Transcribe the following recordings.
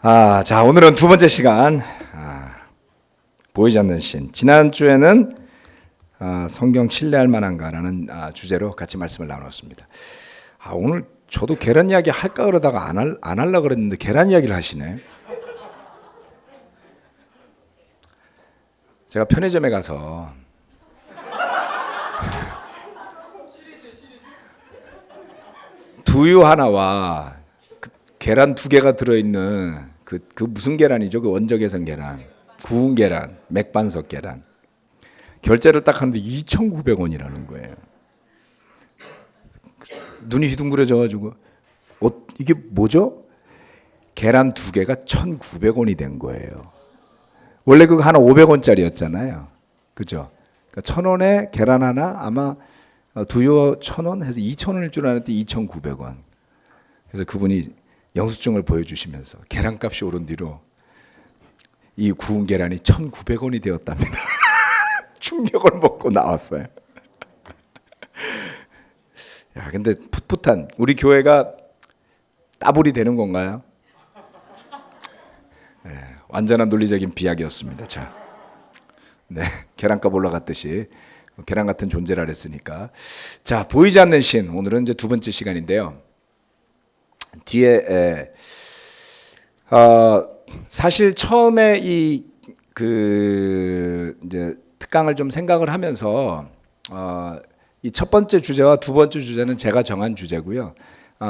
자, 오늘은 두 번째 시간, 보이지 않는 신. 지난주에는 성경 신뢰할 만한가라는 주제로 같이 말씀을 나눴습니다. 오늘 저도 계란 이야기 할까 그러다가 안 하려고 그랬는데 계란 이야기를 하시네. 제가 편의점에 가서 두유 하나와 계란 2개가 들어있는 그 무슨 계란이죠? 그 원적외선 계란, 구운 계란, 맥반석 계란. 결제를 딱 하는데 2,900원이라는 거예요. 눈이 휘둥그레져가지고 이게 뭐죠? 계란 2개가 1,900원이 된 거예요. 원래 그거 하나 500원짜리였잖아요. 그죠? 그러니까 1,000원에 계란 하나 아마 두유 1,000원 해서 2,000원일 줄 알았는데 2,900원. 그래서 그분이 영수증을 보여주시면서 계란값이 오른 뒤로 이 구운 계란이 1,900원이 되었답니다. 충격을 먹고 나왔어요. 야, 근데 풋풋한 우리 교회가 따블이 되는 건가요? 네, 완전한 논리적인 비약이었습니다. 자, 네, 계란값 올라갔듯이 계란 같은 존재라 했으니까. 자, 보이지 않는 신. 오늘은 이제 두 번째 시간인데요. 뒤에 사실 처음에 이제 특강을 좀 생각을 하면서 이 첫 번째 주제와 두 번째 주제는 제가 정한 주제고요.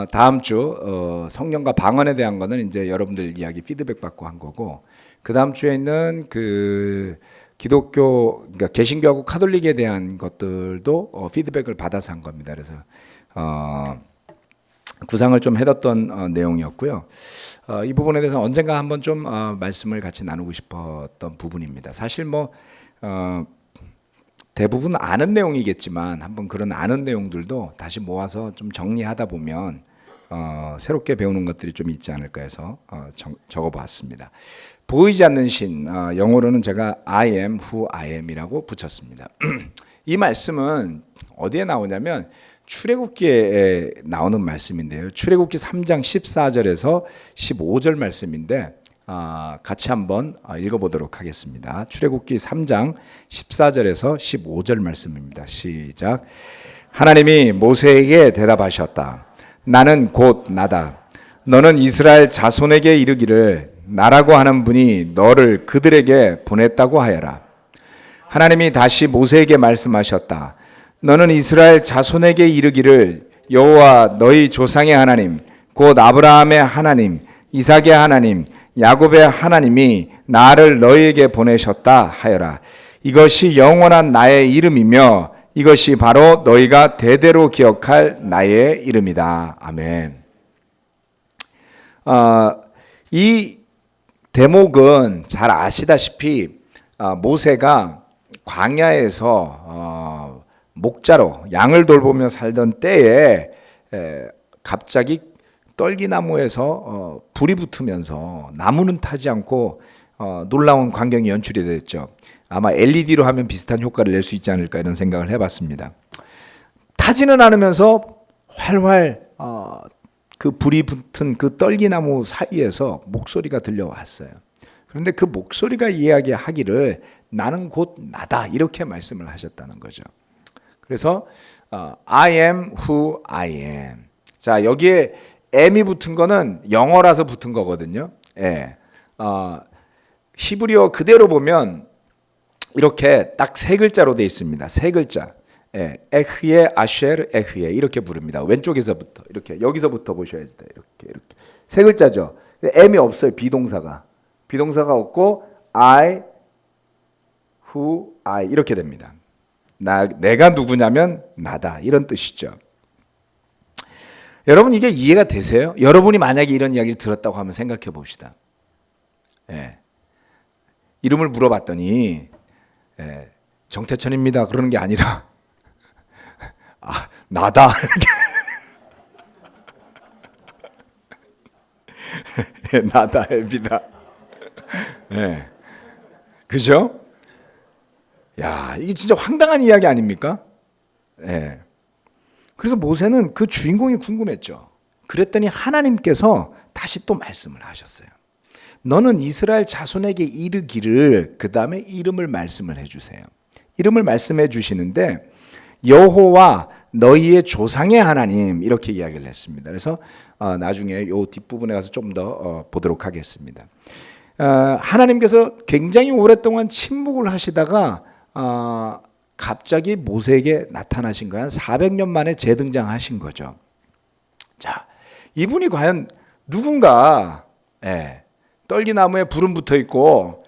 다음 주 성령과 방언에 대한 거는 이제 여러분들 이야기 피드백 받고 한 거고, 그 다음 주에 있는 그 기독교, 그러니까 개신교하고 카톨릭에 대한 것들도 피드백을 받아서 한 겁니다. 그래서 구상을 좀 해뒀던 내용이었고요. 이 부분에 대해서 언젠가 한번 좀 말씀을 같이 나누고 싶었던 부분입니다. 사실 뭐 대부분 아는 내용이겠지만 한번 그런 아는 내용들도 다시 모아서 좀 정리하다 보면 새롭게 배우는 것들이 좀 있지 않을까 해서 적어봤습니다. 보이지 않는 신, 영어로는 제가 I am who I am이라고 붙였습니다. 이 말씀은 어디에 나오냐면 출애굽기에 나오는 말씀인데요. 출애굽기 3장 14절에서 15절 말씀인데 같이 한번 읽어보도록 하겠습니다. 출애굽기 3장 14절에서 15절 말씀입니다. 시작. 하나님이 모세에게 대답하셨다. 나는 곧 나다. 너는 이스라엘 자손에게 이르기를 나라고 하는 분이 너를 그들에게 보냈다고 하여라. 하나님이 다시 모세에게 말씀하셨다. 너는 이스라엘 자손에게 이르기를 여호와 너희 조상의 하나님 곧 아브라함의 하나님 이삭의 하나님 야곱의 하나님이 나를 너희에게 보내셨다 하여라. 이것이 영원한 나의 이름이며 이것이 바로 너희가 대대로 기억할 나의 이름이다. 아멘. 이 대목은 잘 아시다시피 모세가 광야에서 목자로 양을 돌보며 살던 때에 갑자기 떨기나무에서 불이 붙으면서 나무는 타지 않고 놀라운 광경이 연출이 됐죠. 아마 LED로 하면 비슷한 효과를 낼 수 있지 않을까 이런 생각을 해봤습니다. 타지는 않으면서 활활 그 불이 붙은 그 떨기나무 사이에서 목소리가 들려왔어요. 그런데 그 목소리가 이야기하기를 나는 곧 나다 이렇게 말씀을 하셨다는 거죠. 그래서 I am who I am. 자, 여기에 am이 붙은 거는 영어라서 붙은 거거든요. 예. 히브리어 그대로 보면 이렇게 딱 3글자로 되어 있습니다. 3글자. 예. 에흐예 아쉐르 에흐예 이렇게 부릅니다. 왼쪽에서부터 이렇게 여기서부터 보셔야 돼요. 이렇게 3글자죠. am이 없어요. 비동사가 없고 I who I 이렇게 됩니다. 내가 누구냐면 나다 이런 뜻이죠. 여러분 이게 이해가 되세요? 여러분이 만약에 이런 이야기를 들었다고 하면 생각해 봅시다. 예. 이름을 물어봤더니 정태천입니다 그러는 게 아니라 나다 나다 앱이다. 예. 그죠? 야, 이게 진짜 황당한 이야기 아닙니까? 예. 그래서 모세는 그 주인공이 궁금했죠. 그랬더니 하나님께서 다시 또 말씀을 하셨어요. 너는 이스라엘 자손에게 이르기를, 그 다음에 이름을 말씀을 해주세요. 이름을 말씀해 주시는데 여호와 너희의 조상의 하나님, 이렇게 이야기를 했습니다. 그래서 나중에 이 뒷부분에 가서 좀 더 보도록 하겠습니다. 하나님께서 굉장히 오랫동안 침묵을 하시다가 갑자기 모세에게 나타나신 거야. 400년 만에 재등장하신 거죠. 자, 이분이 과연 누군가? 떨기나무에 불은 붙어 있고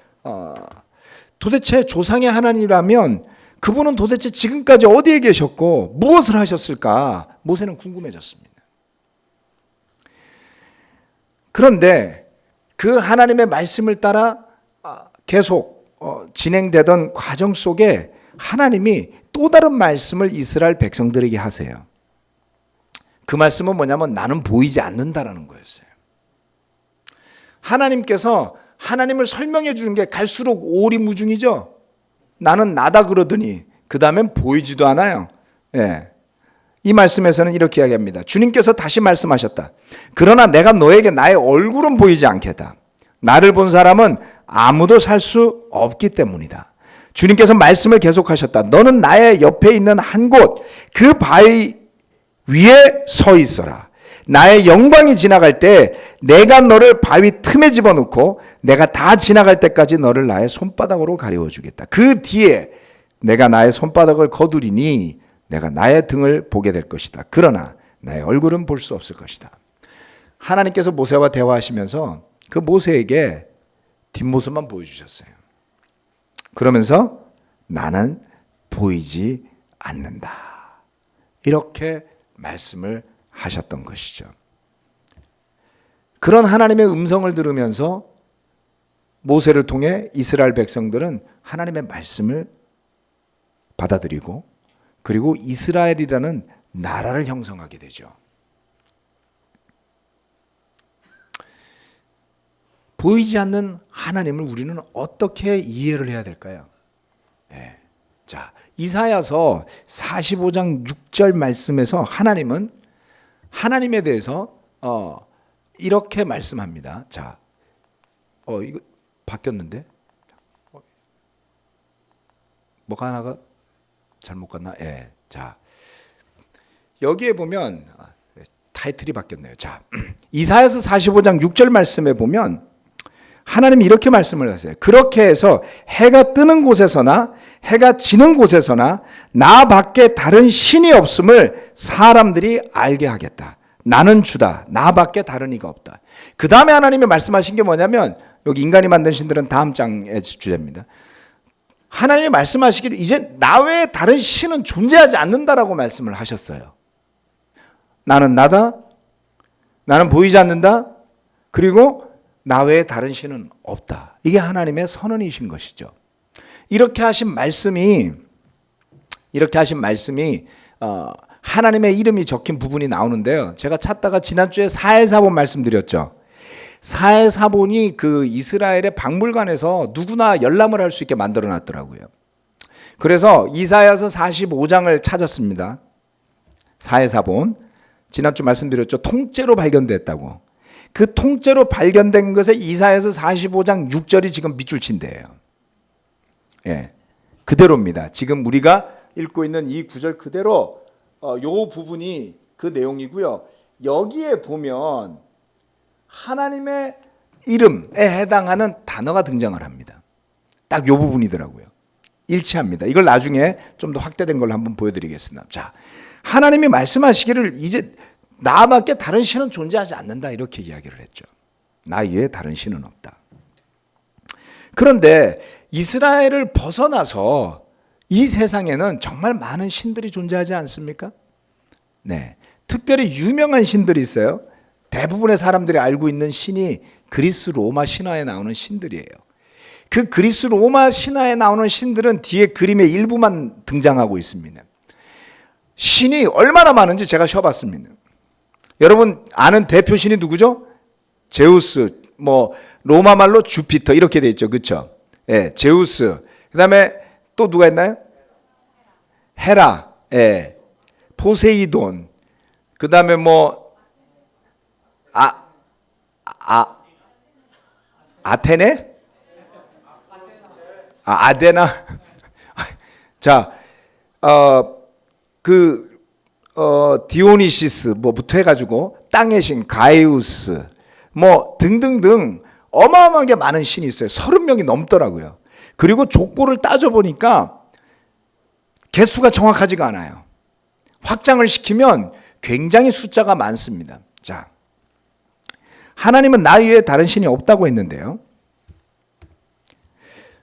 도대체 조상의 하나님이라면 그분은 도대체 지금까지 어디에 계셨고 무엇을 하셨을까? 모세는 궁금해졌습니다. 그런데 그 하나님의 말씀을 따라 계속 진행되던 과정 속에 하나님이 또 다른 말씀을 이스라엘 백성들에게 하세요. 그 말씀은 뭐냐면 나는 보이지 않는다라는 거였어요. 하나님께서 하나님을 설명해 주는 게 갈수록 오리무중이죠. 나는 나다 그러더니 그 다음엔 보이지도 않아요. 이 말씀에서는 이렇게 이야기합니다. 주님께서 다시 말씀하셨다. 그러나 내가 너에게 나의 얼굴은 보이지 않겠다. 나를 본 사람은 아무도 살 수 없기 때문이다. 주님께서 말씀을 계속하셨다. 너는 나의 옆에 있는 한 곳, 그 바위 위에 서 있어라. 나의 영광이 지나갈 때 내가 너를 바위 틈에 집어넣고 내가 다 지나갈 때까지 너를 나의 손바닥으로 가리워 주겠다. 그 뒤에 내가 나의 손바닥을 거두리니 내가 나의 등을 보게 될 것이다. 그러나 나의 얼굴은 볼 수 없을 것이다. 하나님께서 모세와 대화하시면서 그 모세에게 뒷모습만 보여주셨어요. 그러면서 나는 보이지 않는다. 이렇게 말씀을 하셨던 것이죠. 그런 하나님의 음성을 들으면서 모세를 통해 이스라엘 백성들은 하나님의 말씀을 받아들이고 그리고 이스라엘이라는 나라를 형성하게 되죠. 보이지 않는 하나님을 우리는 어떻게 이해를 해야 될까요? 자, 이사야서 45장 6절 말씀에서 하나님은 하나님에 대해서 이렇게 말씀합니다. 자, 이거 바뀌었는데 뭐가 하나가 잘못 갔나? 자, 여기에 보면 타이틀이 바뀌었네요. 자, 이사야서 45장 6절 말씀에 보면 하나님이 이렇게 말씀을 하세요. 그렇게 해서 해가 뜨는 곳에서나 해가 지는 곳에서나 나 밖에 다른 신이 없음을 사람들이 알게 하겠다. 나는 주다. 나 밖에 다른 이가 없다. 그 다음에 하나님이 말씀하신 게 뭐냐면 여기 인간이 만든 신들은 다음 장의 주제입니다. 하나님이 말씀하시기를 이제 나 외에 다른 신은 존재하지 않는다라고 말씀을 하셨어요. 나는 나다. 나는 보이지 않는다. 그리고 나 외에 다른 신은 없다. 이게 하나님의 선언이신 것이죠. 이렇게 하신 말씀이 하나님의 이름이 적힌 부분이 나오는데요. 제가 찾다가 지난주에 사해사본 말씀드렸죠. 사해사본이 그 이스라엘의 박물관에서 누구나 열람을 할 수 있게 만들어 놨더라고요. 그래서 이사야서 45장을 찾았습니다. 사해사본. 지난주 말씀드렸죠. 통째로 발견됐다고. 그 통째로 발견된 것에 이사야서 45장 6절이 지금 밑줄친대요. 그대로입니다. 지금 우리가 읽고 있는 이 구절 그대로 요 부분이 그 내용이고요. 여기에 보면 하나님의 이름에 해당하는 단어가 등장을 합니다. 딱 요 부분이더라고요. 일치합니다. 이걸 나중에 좀 더 확대된 걸로 한번 보여드리겠습니다. 자, 하나님이 말씀하시기를 이제 나밖에 다른 신은 존재하지 않는다 이렇게 이야기를 했죠. 나 외에 다른 신은 없다. 그런데 이스라엘을 벗어나서 이 세상에는 정말 많은 신들이 존재하지 않습니까? 네, 특별히 유명한 신들이 있어요. 대부분의 사람들이 알고 있는 신이 그리스 로마 신화에 나오는 신들이에요. 그 그리스 로마 신화에 나오는 신들은 뒤에 그림의 일부만 등장하고 있습니다. 신이 얼마나 많은지 제가 쉬어봤습니다. 여러분 아는 대표 신이 누구죠? 제우스, 뭐 로마 말로 주피터 이렇게 돼 있죠, 그렇죠? 제우스. 그다음에 또 누가 있나요? 헤라, 포세이돈. 그다음에 뭐 아테네? 아데나? 자, 디오니시스 뭐부터 해가지고 땅의 신 가이우스 뭐 등등등 어마어마하게 많은 신이 있어요. 30명이 넘더라고요. 그리고 족보를 따져보니까 개수가 정확하지가 않아요. 확장을 시키면 굉장히 숫자가 많습니다. 자, 하나님은 나 외에 다른 신이 없다고 했는데요.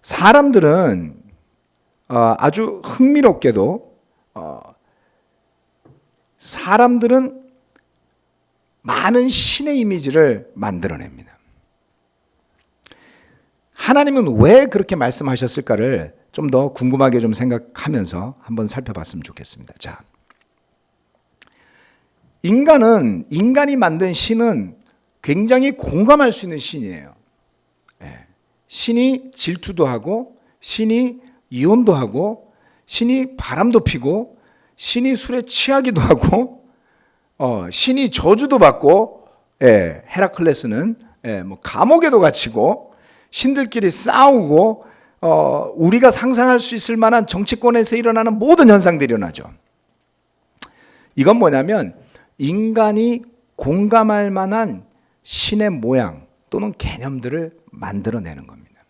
사람들은 아주 흥미롭게도 사람들은 많은 신의 이미지를 만들어냅니다. 하나님은 왜 그렇게 말씀하셨을까를 좀 더 궁금하게 좀 생각하면서 한번 살펴봤으면 좋겠습니다. 자, 인간이 만든 신은 굉장히 공감할 수 있는 신이에요. 신이 질투도 하고, 신이 이혼도 하고, 신이 바람도 피고, 신이 술에 취하기도 하고, 신이 저주도 받고, 헤라클레스는 뭐 감옥에도 갇히고, 신들끼리 싸우고, 우리가 상상할 수 있을 만한 정치권에서 일어나는 모든 현상들이 일어나죠. 이건 뭐냐면 인간이 공감할 만한 신의 모양 또는 개념들을 만들어내는 겁니다.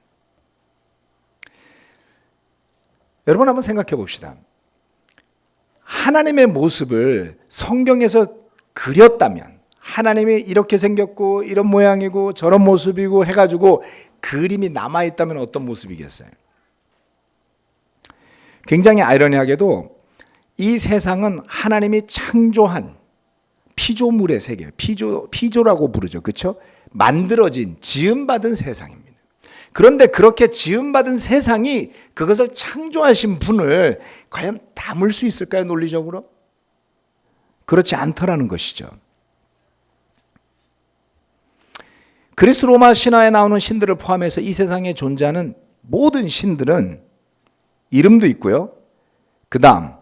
여러분 한번 생각해 봅시다. 하나님의 모습을 성경에서 그렸다면 하나님이 이렇게 생겼고 이런 모양이고 저런 모습이고 해가지고 그림이 남아있다면 어떤 모습이겠어요? 굉장히 아이러니하게도 이 세상은 하나님이 창조한 피조물의 세계, 피조라고 부르죠. 그렇죠? 만들어진, 지음받은 세상입니다. 그런데 그렇게 지음받은 세상이 그것을 창조하신 분을 과연 담을 수 있을까요? 논리적으로? 그렇지 않더라는 것이죠. 그리스 로마 신화에 나오는 신들을 포함해서 이 세상에 존재하는 모든 신들은 이름도 있고요. 그 다음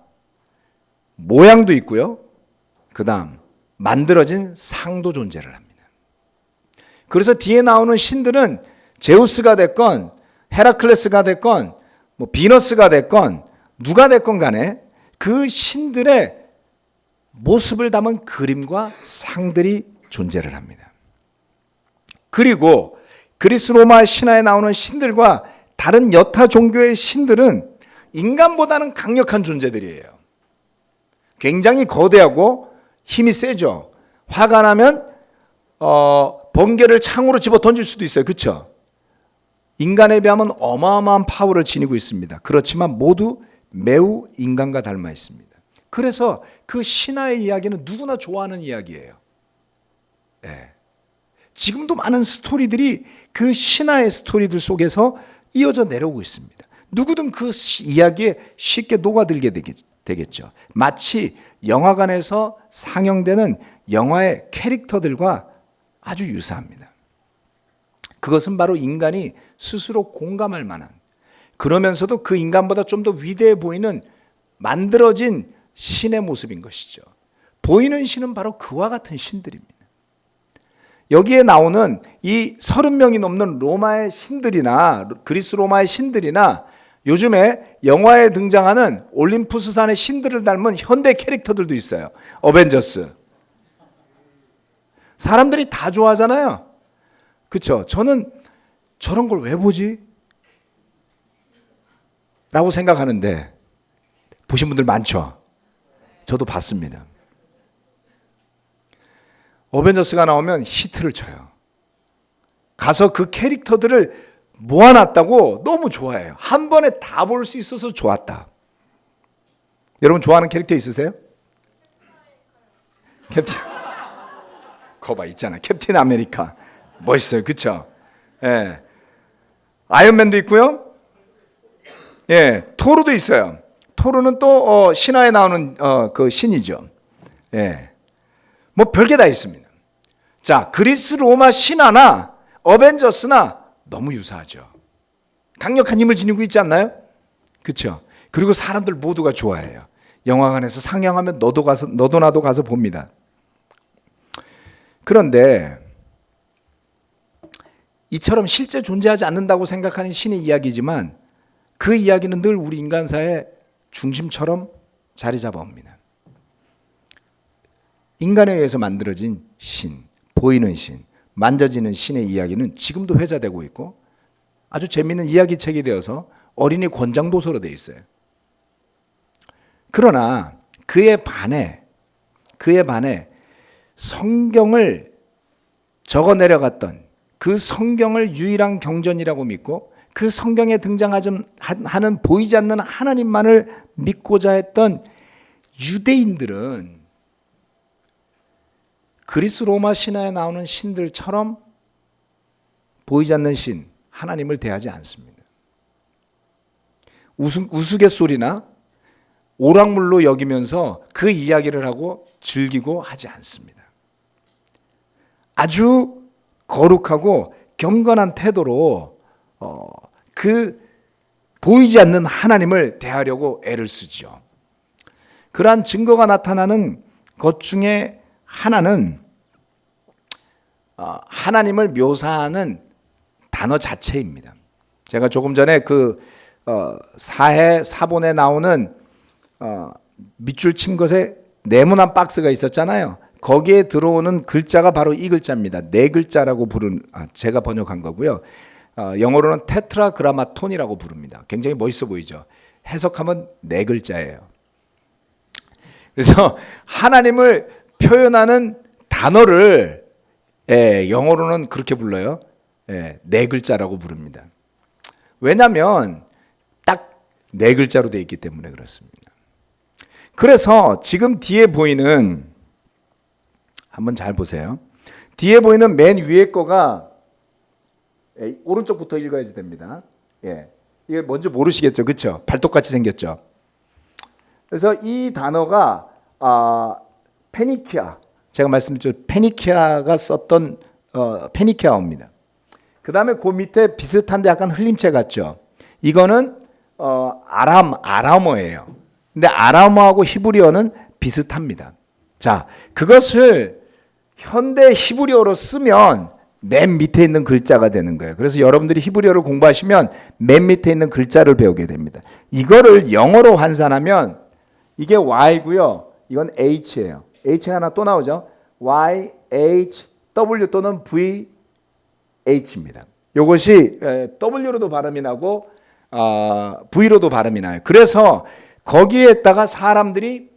모양도 있고요. 그 다음 만들어진 상도 존재를 합니다. 그래서 뒤에 나오는 신들은 제우스가 됐건 헤라클레스가 됐건 뭐 비너스가 됐건 누가 됐건 간에 그 신들의 모습을 담은 그림과 상들이 존재를 합니다. 그리고 그리스 로마 신화에 나오는 신들과 다른 여타 종교의 신들은 인간보다는 강력한 존재들이에요. 굉장히 거대하고 힘이 세죠. 화가 나면 번개를 창으로 집어 던질 수도 있어요. 그렇죠? 인간에 비하면 어마어마한 파워를 지니고 있습니다. 그렇지만 모두 매우 인간과 닮아 있습니다. 그래서 그 신화의 이야기는 누구나 좋아하는 이야기예요. 지금도 많은 스토리들이 그 신화의 스토리들 속에서 이어져 내려오고 있습니다. 누구든 그 이야기에 쉽게 녹아들게 되겠죠. 마치 영화관에서 상영되는 영화의 캐릭터들과 아주 유사합니다. 그것은 바로 인간이 스스로 공감할 만한, 그러면서도 그 인간보다 좀 더 위대해 보이는 만들어진 신의 모습인 것이죠. 보이는 신은 바로 그와 같은 신들입니다. 여기에 나오는 이 30명이 넘는 로마의 신들이나 그리스 로마의 신들이나 요즘에 영화에 등장하는 올림푸스산의 신들을 닮은 현대 캐릭터들도 있어요. 어벤져스. 사람들이 다 좋아하잖아요. 그렇죠? 저는 저런 걸 왜 보지? 라고 생각하는데 보신 분들 많죠? 저도 봤습니다. 어벤져스가 나오면 히트를 쳐요. 가서 그 캐릭터들을 모아놨다고 너무 좋아해요. 한 번에 다 볼 수 있어서 좋았다. 여러분 좋아하는 캐릭터 있으세요? 캡틴 거봐 있잖아. 캡틴 아메리카 멋있어요. 그렇죠? 예. 아이언맨도 있고요. 예, 토르도 있어요. 토르는 또 신화에 나오는 그 신이죠. 예. 뭐 별게 다 있습니다. 자, 그리스 로마 신화나 어벤져스나 너무 유사하죠. 강력한 힘을 지니고 있지 않나요? 그렇죠? 그리고 사람들 모두가 좋아해요. 영화관에서 상영하면 너도 나도 가서 봅니다. 그런데 이처럼 실제 존재하지 않는다고 생각하는 신의 이야기지만 그 이야기는 늘 우리 인간사의 중심처럼 자리 잡아옵니다. 인간에 의해서 만들어진 신, 보이는 신, 만져지는 신의 이야기는 지금도 회자되고 있고 아주 재미있는 이야기책이 되어서 어린이 권장 도서로 되어 있어요. 그러나 그에 반해 성경을 적어 내려갔던 그 성경을 유일한 경전이라고 믿고 그 성경에 등장하는 보이지 않는 하나님만을 믿고자 했던 유대인들은 그리스 로마 신화에 나오는 신들처럼 보이지 않는 신, 하나님을 대하지 않습니다. 우스갯소리나 오락물로 여기면서 그 이야기를 하고 즐기고 하지 않습니다. 아주 거룩하고 경건한 태도로 그 보이지 않는 하나님을 대하려고 애를 쓰죠. 그러한 증거가 나타나는 것 중에 하나는 하나님을 묘사하는 단어 자체입니다. 제가 조금 전에 그 사해 사본에 나오는 밑줄 친 것에 네모난 박스가 있었잖아요. 거기에 들어오는 글자가 바로 이 글자입니다. 네 글자라고 제가 번역한 거고요. 영어로는 테트라그라마톤이라고 부릅니다. 굉장히 멋있어 보이죠. 해석하면 네 글자예요. 그래서 하나님을 표현하는 단어를 영어로는 그렇게 불러요. 네 글자라고 부릅니다. 왜냐하면 딱 네 글자로 되어 있기 때문에 그렇습니다. 그래서 지금 뒤에 보이는, 한번 잘 보세요. 뒤에 보이는 맨 위에 거가 오른쪽부터 읽어야지 됩니다. 이게 뭔지 모르시겠죠, 그렇죠? 발톱같이 생겼죠. 그래서 이 단어가 페니키아, 제가 말씀드렸죠. 페니키아가 썼던 페니키아어입니다. 그 다음에 그 밑에 비슷한데 약간 흘림체 같죠. 이거는 아람어예요. 근데 아람어하고 히브리어는 비슷합니다. 자, 그것을 현대 히브리어로 쓰면 맨 밑에 있는 글자가 되는 거예요. 그래서 여러분들이 히브리어를 공부하시면 맨 밑에 있는 글자를 배우게 됩니다. 이거를 영어로 환산하면 이게 Y고요. 이건 H예요. H가 하나 또 나오죠. Y, H, W 또는 V, H입니다. 이것이 W로도 발음이 나고 V로도 발음이 나요. 그래서 거기에다가 사람들이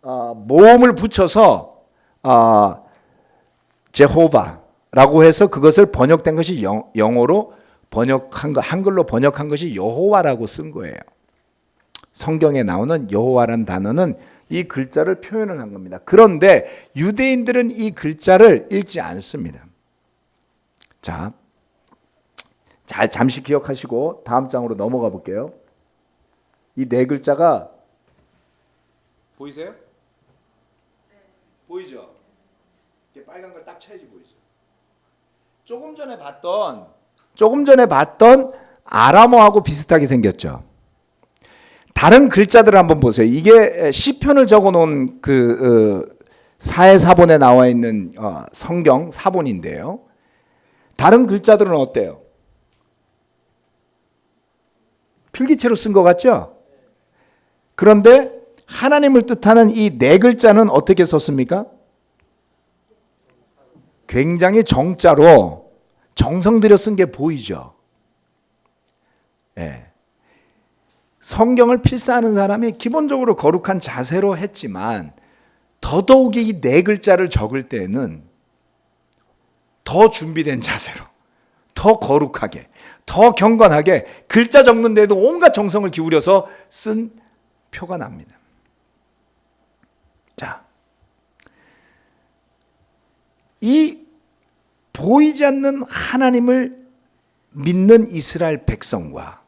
모음을 붙여서 제호바라고 해서 그것을 번역된 것이 영어로 번역한 거, 한글로 번역한 것이 여호와라고 쓴 거예요. 성경에 나오는 여호와라는 단어는 이 글자를 표현을 한 겁니다. 그런데 유대인들은 이 글자를 읽지 않습니다. 자, 잠시 기억하시고 다음 장으로 넘어가 볼게요. 이 네 글자가 보이세요? 보이죠? 이게 빨간 걸 딱 쳐야지 보이죠. 조금 전에 봤던 아람어하고 비슷하게 생겼죠. 다른 글자들을 한번 보세요. 이게 시편을 적어놓은 그 사해사본에 나와 있는 성경 사본인데요. 다른 글자들은 어때요? 필기체로 쓴 것 같죠? 그런데 하나님을 뜻하는 이 네 글자는 어떻게 썼습니까? 굉장히 정자로 정성 들여 쓴 게 보이죠. 성경을 필사하는 사람이 기본적으로 거룩한 자세로 했지만 더더욱이 이 네 글자를 적을 때는 더 준비된 자세로, 더 거룩하게, 더 경건하게 글자 적는 데도 온갖 정성을 기울여서 쓴 표가 납니다. 자, 이 보이지 않는 하나님을 믿는 이스라엘 백성과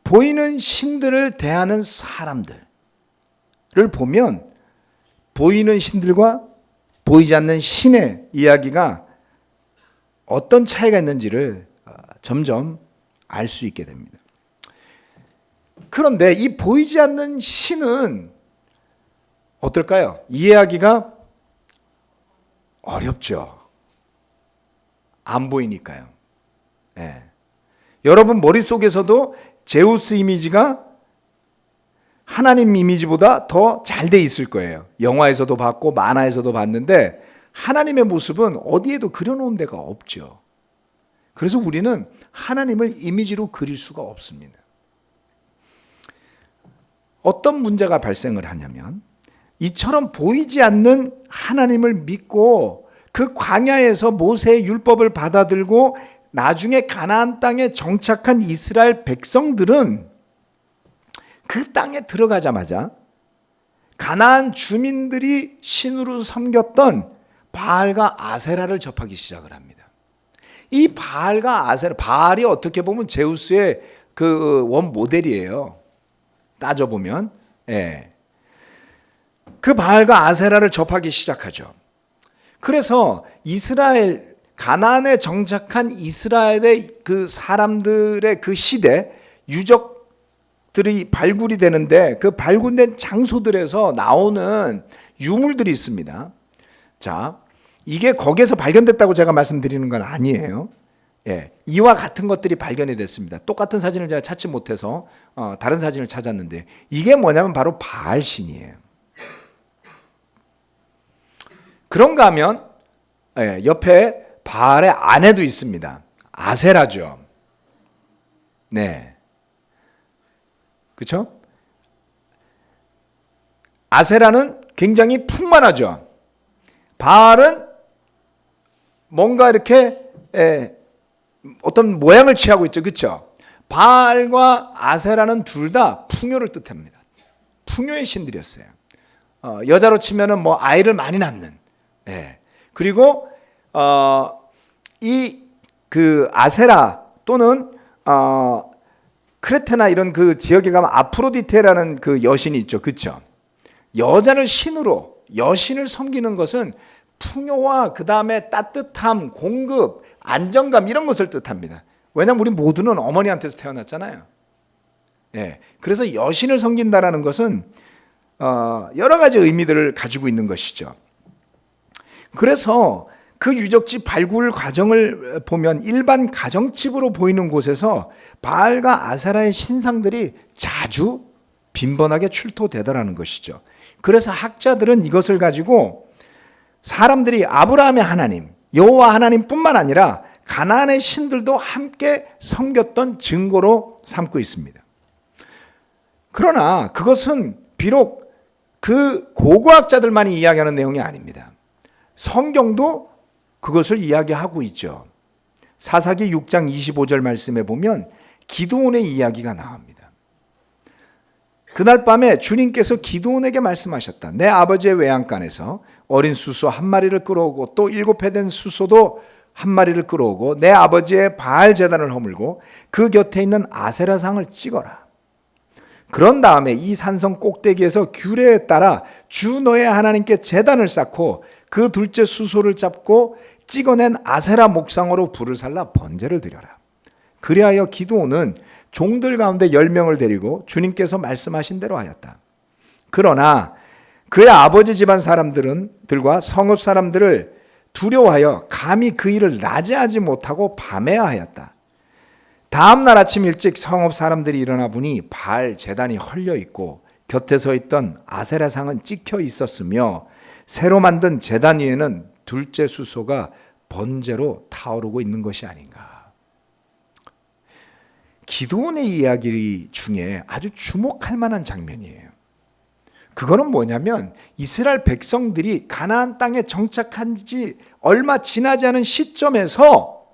보이는 신들을 대하는 사람들을 보면 보이는 신들과 보이지 않는 신의 이야기가 어떤 차이가 있는지를 점점 알 수 있게 됩니다. 그런데 이 보이지 않는 신은 어떨까요? 이해하기가 어렵죠. 안 보이니까요. 예. 여러분 머릿속에서도 제우스 이미지가 하나님 이미지보다 더 잘 돼 있을 거예요. 영화에서도 봤고 만화에서도 봤는데 하나님의 모습은 어디에도 그려놓은 데가 없죠. 그래서 우리는 하나님을 이미지로 그릴 수가 없습니다. 어떤 문제가 발생을 하냐면 이처럼 보이지 않는 하나님을 믿고 그 광야에서 모세의 율법을 받아들고 나중에 가나안 땅에 정착한 이스라엘 백성들은 그 땅에 들어가자마자 가나안 주민들이 신으로 섬겼던 바알과 아세라를 접하기 시작을 합니다. 이 바알과 아세라, 바알이 어떻게 보면 제우스의 그 원 모델이에요. 따져보면. 예. 그 바알과 아세라를 접하기 시작하죠. 그래서 이스라엘, 가나안에 정착한 이스라엘의 그 사람들의 그 시대, 유적들이 발굴이 되는데 그 발굴된 장소들에서 나오는 유물들이 있습니다. 자, 이게 거기에서 발견됐다고 제가 말씀드리는 건 아니에요. 예, 이와 같은 것들이 발견이 됐습니다. 똑같은 사진을 제가 찾지 못해서 다른 사진을 찾았는데 이게 뭐냐면 바로 바알 신이에요. 그런가 하면 옆에 바알의 아내도 있습니다. 아세라죠. 네, 그렇죠? 아세라는 굉장히 풍만하죠. 바알은 뭔가 이렇게 어떤 모양을 취하고 있죠, 그렇죠? 바알과 아세라는 둘 다 풍요를 뜻합니다. 풍요의 신들이었어요. 여자로 치면은 뭐 아이를 많이 낳는. 예. 그리고 이 그 아세라 또는 크레테나 이런 그 지역에 가면 아프로디테라는 그 여신이 있죠, 그렇죠? 여자를 신으로 여신을 섬기는 것은 풍요와 그 다음에 따뜻함, 공급, 안정감 이런 것을 뜻합니다. 왜냐하면 우리 모두는 어머니한테서 태어났잖아요. 예. 그래서 여신을 섬긴다라는 것은 여러 가지 의미들을 가지고 있는 것이죠. 그래서 그 유적지 발굴 과정을 보면 일반 가정집으로 보이는 곳에서 바알과 아세라의 신상들이 자주 빈번하게 출토되더라는 것이죠. 그래서 학자들은 이것을 가지고 사람들이 아브라함의 하나님, 여호와 하나님뿐만 아니라 가나안의 신들도 함께 섬겼던 증거로 삼고 있습니다. 그러나 그것은 비록 그 고고학자들만이 이야기하는 내용이 아닙니다. 성경도 그것을 이야기하고 있죠. 사사기 6장 25절 말씀에 보면 기드온의 이야기가 나옵니다. 그날 밤에 주님께서 기드온에게 말씀하셨다. 내 아버지의 외양간에서 어린 수소 한 마리를 끌어오고 또 7회 된 수소도 한 마리를 끌어오고 내 아버지의 바알 제단을 허물고 그 곁에 있는 아세라상을 찍어라. 그런 다음에 이 산성 꼭대기에서 규례에 따라 주 너의 하나님께 제단을 쌓고 그 둘째 수소를 잡고 찍어낸 아세라 목상으로 불을 살라 번제를 드려라. 그리하여 기드온은 종들 가운데 10명을 데리고 주님께서 말씀하신 대로 하였다. 그러나 그의 아버지 집안 사람들과 성읍 사람들을 두려워하여 감히 그 일을 낮에 하지 못하고 밤에 하였다. 다음 날 아침 일찍 성읍 사람들이 일어나 보니 바알 제단이 헐려 있고 곁에 서 있던 아세라상은 찍혀 있었으며 새로 만든 제단 위에는 둘째 수소가 번제로 타오르고 있는 것이 아닌가. 기드온의 이야기 중에 아주 주목할 만한 장면이에요. 그거는 뭐냐면 이스라엘 백성들이 가나안 땅에 정착한 지 얼마 지나지 않은 시점에서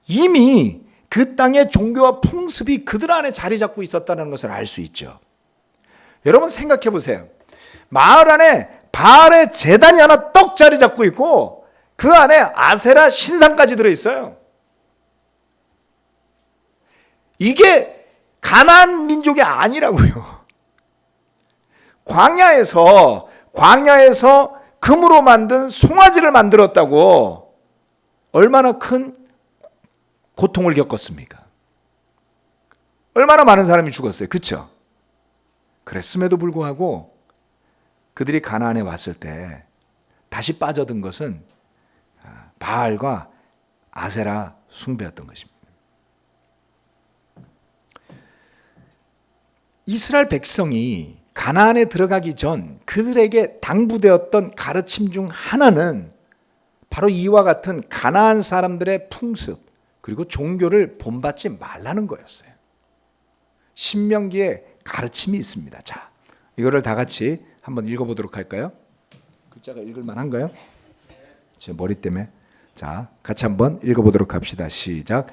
이미 그 땅의 종교와 풍습이 그들 안에 자리 잡고 있었다는 것을 알 수 있죠. 여러분 생각해 보세요. 마을 안에 바알의 제단이 하나 떡 자리 잡고 있고 그 안에 아세라 신상까지 들어있어요. 이게 가나안 민족이 아니라고요. 광야에서 금으로 만든 송아지를 만들었다고 얼마나 큰 고통을 겪었습니까? 얼마나 많은 사람이 죽었어요. 그렇죠? 그랬음에도 불구하고 그들이 가나안에 왔을 때 다시 빠져든 것은 바알과 아세라 숭배였던 것입니다. 이스라엘 백성이 가나안에 들어가기 전 그들에게 당부되었던 가르침 중 하나는 바로 이와 같은 가나안 사람들의 풍습 그리고 종교를 본받지 말라는 거였어요. 신명기에 가르침이 있습니다. 자, 이거를 다 같이 한번 읽어보도록 할까요? 글자가 읽을만한가요? 제 머리 때문에. 자, 같이 한번 읽어보도록 합시다. 시작.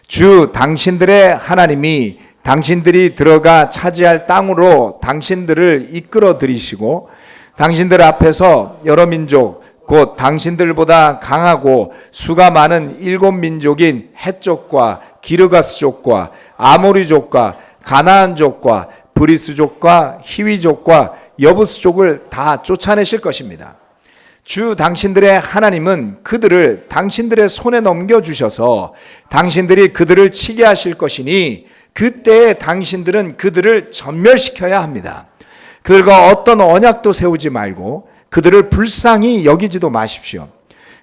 주 당신들의 하나님이 당신들이 들어가 차지할 땅으로 당신들을 이끌어 들이시고 당신들 앞에서 여러 민족 곧 당신들보다 강하고 수가 많은 7민족인 헷족과 기르가스족과 아모리족과 가나안족과 브리스족과 히위족과 여부스족을 다 쫓아내실 것입니다. 주 당신들의 하나님은 그들을 당신들의 손에 넘겨주셔서 당신들이 그들을 치게 하실 것이니 그때에 당신들은 그들을 전멸시켜야 합니다. 그들과 어떤 언약도 세우지 말고 그들을 불쌍히 여기지도 마십시오.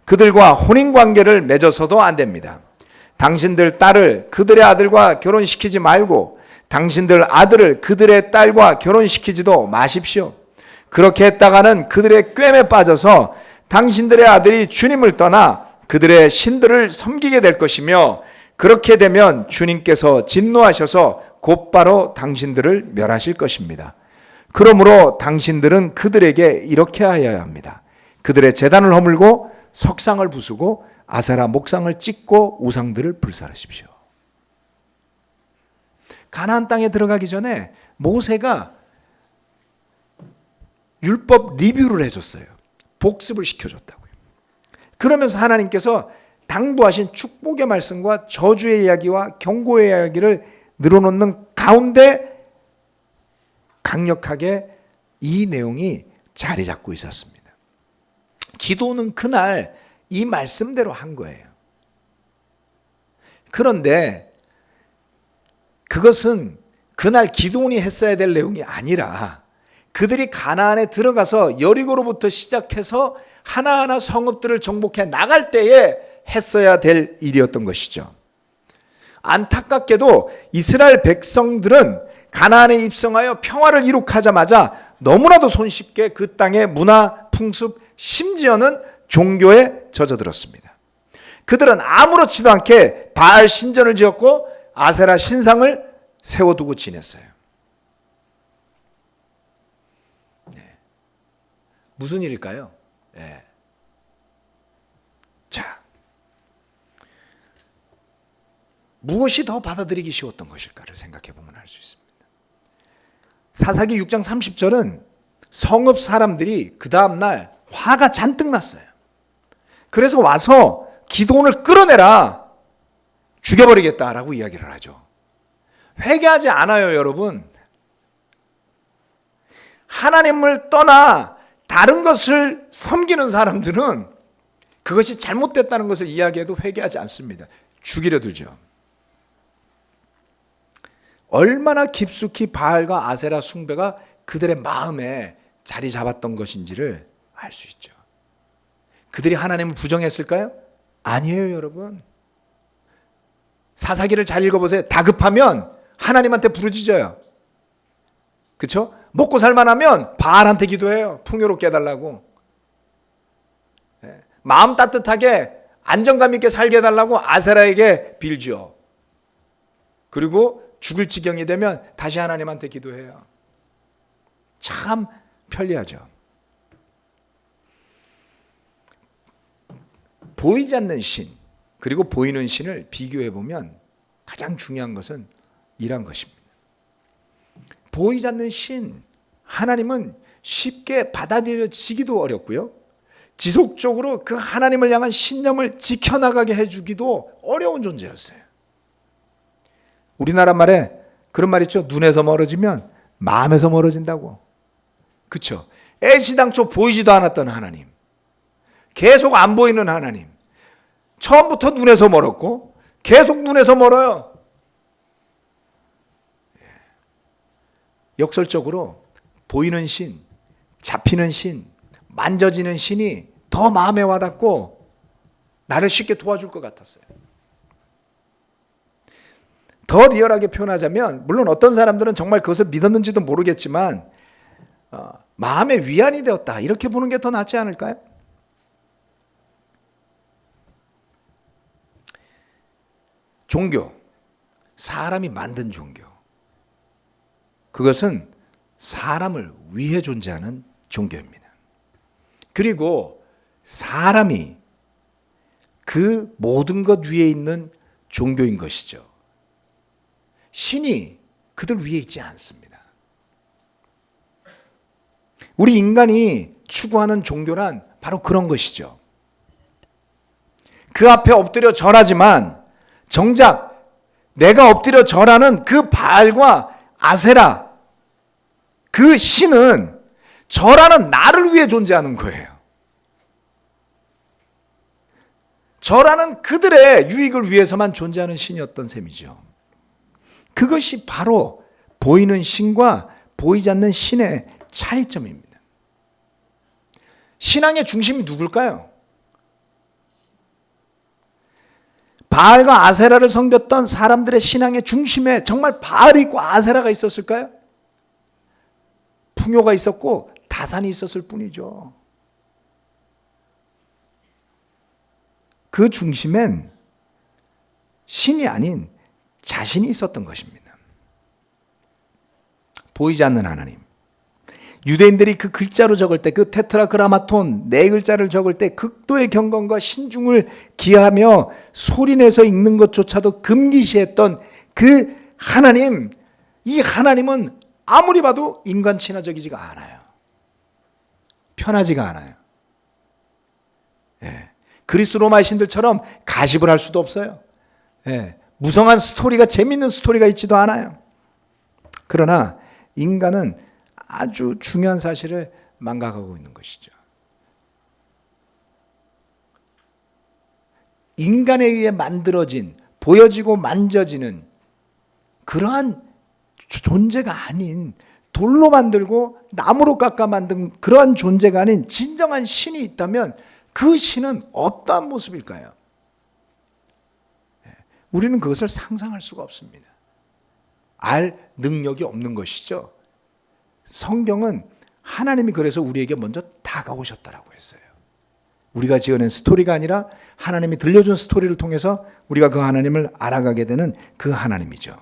그들과 혼인관계를 맺어서도 안 됩니다. 당신들 딸을 그들의 아들과 결혼시키지 말고 당신들 아들을 그들의 딸과 결혼시키지도 마십시오. 그렇게 했다가는 그들의 꿰매 빠져서 당신들의 아들이 주님을 떠나 그들의 신들을 섬기게 될 것이며 그렇게 되면 주님께서 진노하셔서 곧바로 당신들을 멸하실 것입니다. 그러므로 당신들은 그들에게 이렇게 하여야 합니다. 그들의 제단을 허물고 석상을 부수고 아세라 목상을 찍고 우상들을 불살하십시오. 가나안 땅에 들어가기 전에 모세가 율법 리뷰를 해줬어요. 복습을 시켜줬다고요. 그러면서 하나님께서 당부하신 축복의 말씀과 저주의 이야기와 경고의 이야기를 늘어놓는 가운데 강력하게 이 내용이 자리 잡고 있었습니다. 기도는 그날 이 말씀대로 한 거예요. 그런데 그것은 그날 기도원이 했어야 될 내용이 아니라 그들이 가나안에 들어가서 여리고로부터 시작해서 하나하나 성읍들을 정복해 나갈 때에 했어야 될 일이었던 것이죠. 안타깝게도 이스라엘 백성들은 가나안에 입성하여 평화를 이룩하자마자 너무나도 손쉽게 그 땅의 문화, 풍습, 심지어는 종교에 젖어들었습니다. 그들은 아무렇지도 않게 바알 신전을 지었고 아세라 신상을 세워두고 지냈어요. 무슨 일일까요? 자, 무엇이 더 받아들이기 쉬웠던 것일까를 생각해 보면 알 수 있습니다. 사사기 6장 30절은 성읍 사람들이 그 다음날 화가 잔뜩 났어요. 그래서 와서 기드온을 끌어내라, 죽여버리겠다라고 이야기를 하죠. 회개하지 않아요, 여러분. 하나님을 떠나 다른 것을 섬기는 사람들은 그것이 잘못됐다는 것을 이야기해도 회개하지 않습니다. 죽이려 들죠. 얼마나 깊숙이 바알과 아세라 숭배가 그들의 마음에 자리 잡았던 것인지를 알 수 있죠. 그들이 하나님을 부정했을까요? 아니에요, 여러분. 사사기를 잘 읽어보세요. 다급하면 하나님한테 부르짖어요. 그렇죠? 먹고 살만하면 바알한테 기도해요. 풍요롭게 해달라고. 마음 따뜻하게 안정감 있게 살게 해달라고 아세라에게 빌죠. 그리고 죽을 지경이 되면 다시 하나님한테 기도해요. 참 편리하죠. 보이지 않는 신 그리고 보이는 신을 비교해 보면 가장 중요한 것은 이런 것입니다. 보이지 않는 신, 하나님은 쉽게 받아들여지기도 어렵고요. 지속적으로 그 하나님을 향한 신념을 지켜나가게 해주기도 어려운 존재였어요. 우리나라 말에 그런 말 있죠. 눈에서 멀어지면 마음에서 멀어진다고. 그렇죠? 애시당초 보이지도 않았던 하나님, 계속 안 보이는 하나님, 처음부터 눈에서 멀었고 계속 눈에서 멀어요. 역설적으로 보이는 신, 잡히는 신, 만져지는 신이 더 마음에 와닿고 나를 쉽게 도와줄 것 같았어요. 더 리얼하게 표현하자면 물론 어떤 사람들은 정말 그것을 믿었는지도 모르겠지만 마음의 위안이 되었다 이렇게 보는 게 더 낫지 않을까요? 종교, 사람이 만든 종교, 그것은 사람을 위해 존재하는 종교입니다. 그리고 사람이 그 모든 것 위에 있는 종교인 것이죠. 신이 그들 위에 있지 않습니다. 우리 인간이 추구하는 종교란 바로 그런 것이죠. 그 앞에 엎드려 절하지만 정작 내가 엎드려 절하는 그 바알과 아세라, 그 신은 절하는 나를 위해 존재하는 거예요. 절하는 그들의 유익을 위해서만 존재하는 신이었던 셈이죠. 그것이 바로 보이는 신과 보이지 않는 신의 차이점입니다. 신앙의 중심이 누굴까요? 바알과 아세라를 섬겼던 사람들의 신앙의 중심에 정말 바알이 있고 아세라가 있었을까요? 풍요가 있었고 다산이 있었을 뿐이죠. 그 중심엔 신이 아닌 자신이 있었던 것입니다. 보이지 않는 하나님. 유대인들이 그 글자로 적을 때, 그 테트라그라마톤 네 글자를 적을 때 극도의 경건과 신중을 기하며 소리내서 읽는 것조차도 금기시했던 그 하나님, 이 하나님은 아무리 봐도 인간 친화적이지가 않아요. 편하지가 않아요. 예. 그리스 로마 신들처럼 가십을 할 수도 없어요. 예. 무성한 스토리가, 재밌는 스토리가 있지도 않아요. 그러나 인간은 아주 중요한 사실을 망각하고 있는 것이죠. 인간에 의해 만들어진, 보여지고 만져지는 그러한 존재가 아닌, 돌로 만들고 나무로 깎아 만든 그러한 존재가 아닌 진정한 신이 있다면 그 신은 어떠한 모습일까요? 우리는 그것을 상상할 수가 없습니다. 알 능력이 없는 것이죠. 성경은 하나님이 그래서 우리에게 먼저 다가오셨다라고 했어요. 우리가 지어낸 스토리가 아니라 하나님이 들려준 스토리를 통해서 우리가 그 하나님을 알아가게 되는 그 하나님이죠.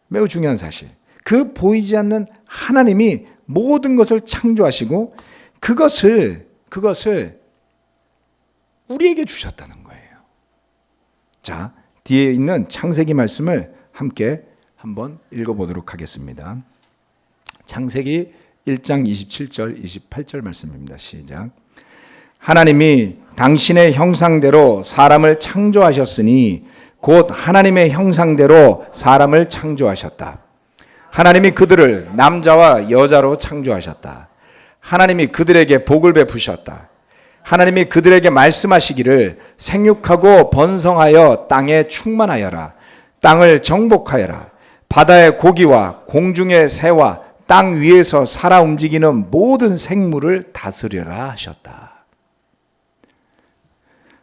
매우 중요한 사실. 그 보이지 않는 하나님이 모든 것을 창조하시고 그것을 우리에게 주셨다는 거예요. 자, 뒤에 있는 창세기 말씀을 함께 한번 읽어보도록 하겠습니다. 창세기 1장 27절 28절 말씀입니다. 시작. 하나님이 당신의 형상대로 사람을 창조하셨으니 곧 하나님의 형상대로 사람을 창조하셨다. 하나님이 그들을 남자와 여자로 창조하셨다. 하나님이 그들에게 복을 베푸셨다. 하나님이 그들에게 말씀하시기를 생육하고 번성하여 땅에 충만하여라. 땅을 정복하여라. 바다의 고기와 공중의 새와 땅 위에서 살아 움직이는 모든 생물을 다스려라 하셨다.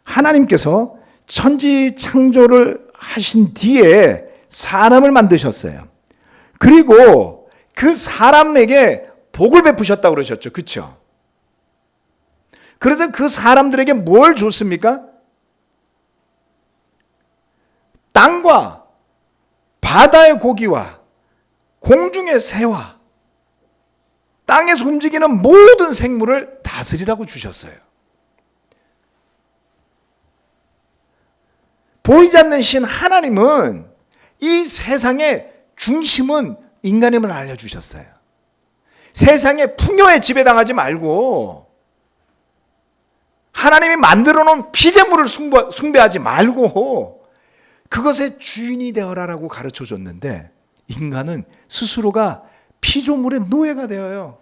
하나님께서 천지 창조를 하신 뒤에 사람을 만드셨어요. 그리고 그 사람에게 복을 베푸셨다고 그러셨죠. 그렇죠? 그래서 그 사람들에게 뭘 줬습니까? 땅과 바다의 고기와 공중의 새와 땅에서 움직이는 모든 생물을 다스리라고 주셨어요. 보이지 않는 신 하나님은 이 세상의 중심은 인간임을 알려주셨어요. 세상의 풍요에 지배당하지 말고 하나님이 만들어 놓은 피조물을 숭배하지 말고 그것의 주인이 되어라라고 가르쳐 줬는데 인간은 스스로가 피조물의 노예가 되어요.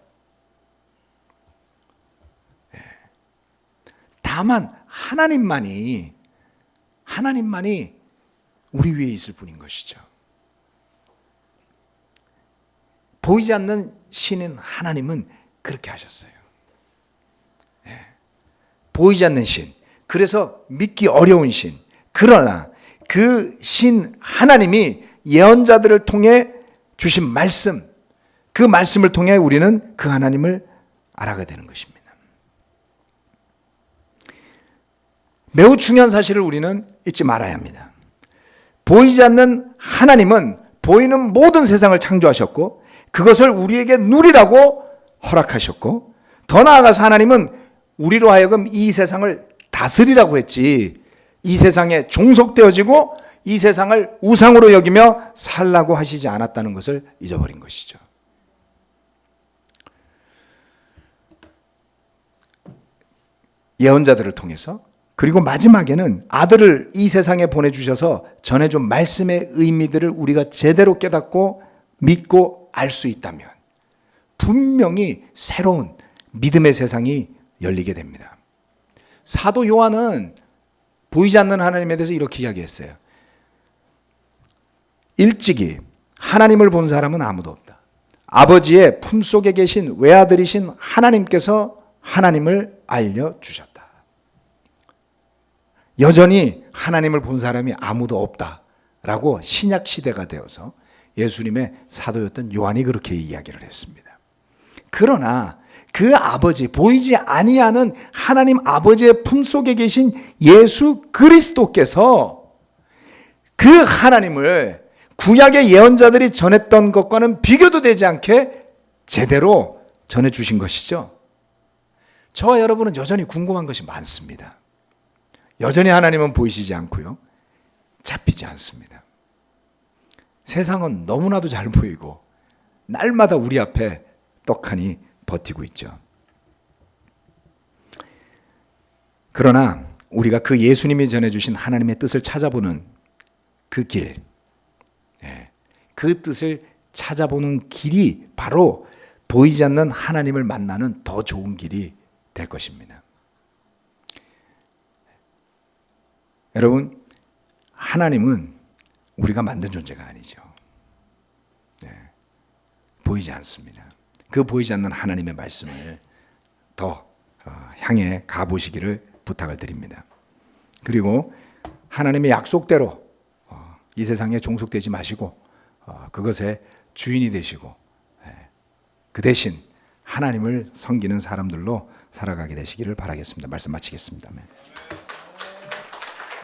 다만 하나님만이 우리 위에 있을 뿐인 것이죠. 보이지 않는 신인 하나님은 그렇게 하셨어요. 보이지 않는 신, 그래서 믿기 어려운 신. 그러나 그 신 하나님이 예언자들을 통해 주신 말씀, 그 말씀을 통해 우리는 그 하나님을 알아가게 되는 것입니다. 매우 중요한 사실을 우리는 잊지 말아야 합니다. 보이지 않는 하나님은 보이는 모든 세상을 창조하셨고 그것을 우리에게 누리라고 허락하셨고, 더 나아가서 하나님은 우리로 하여금 이 세상을 다스리라고 했지, 이 세상에 종속되어지고 이 세상을 우상으로 여기며 살라고 하시지 않았다는 것을 잊어버린 것이죠. 예언자들을 통해서, 그리고 마지막에는 아들을 이 세상에 보내주셔서 전해준 말씀의 의미들을 우리가 제대로 깨닫고 믿고 알 수 있다면 분명히 새로운 믿음의 세상이 열리게 됩니다. 사도 요한은 보이지 않는 하나님에 대해서 이렇게 이야기했어요. 일찍이 하나님을 본 사람은 아무도 없다. 아버지의 품속에 계신 외아들이신 하나님께서 하나님을 알려주셨다. 여전히 하나님을 본 사람이 아무도 없다라고 신약 시대가 되어서 예수님의 사도였던 요한이 그렇게 이야기를 했습니다. 그러나 그 아버지, 보이지 아니하는 하나님 아버지의 품속에 계신 예수 그리스도께서 그 하나님을 구약의 예언자들이 전했던 것과는 비교도 되지 않게 제대로 전해주신 것이죠. 저와 여러분은 여전히 궁금한 것이 많습니다. 여전히 하나님은 보이시지 않고요, 잡히지 않습니다. 세상은 너무나도 잘 보이고 날마다 우리 앞에 떡하니 버티고 있죠. 그러나 우리가 그 예수님이 전해주신 하나님의 뜻을 찾아보는 그 길, 그 뜻을 찾아보는 길이 바로 보이지 않는 하나님을 만나는 더 좋은 길이 될 것입니다. 여러분, 하나님은 우리가 만든 존재가 아니죠. 보이지 않습니다. 그 보이지 않는 하나님의 말씀을 더 향해 가보시기를 부탁을 드립니다. 그리고 하나님의 약속대로 이 세상에 종속되지 마시고 그것의 주인이 되시고 그 대신 하나님을 섬기는 사람들로 살아가게 되시기를 바라겠습니다. 말씀 마치겠습니다.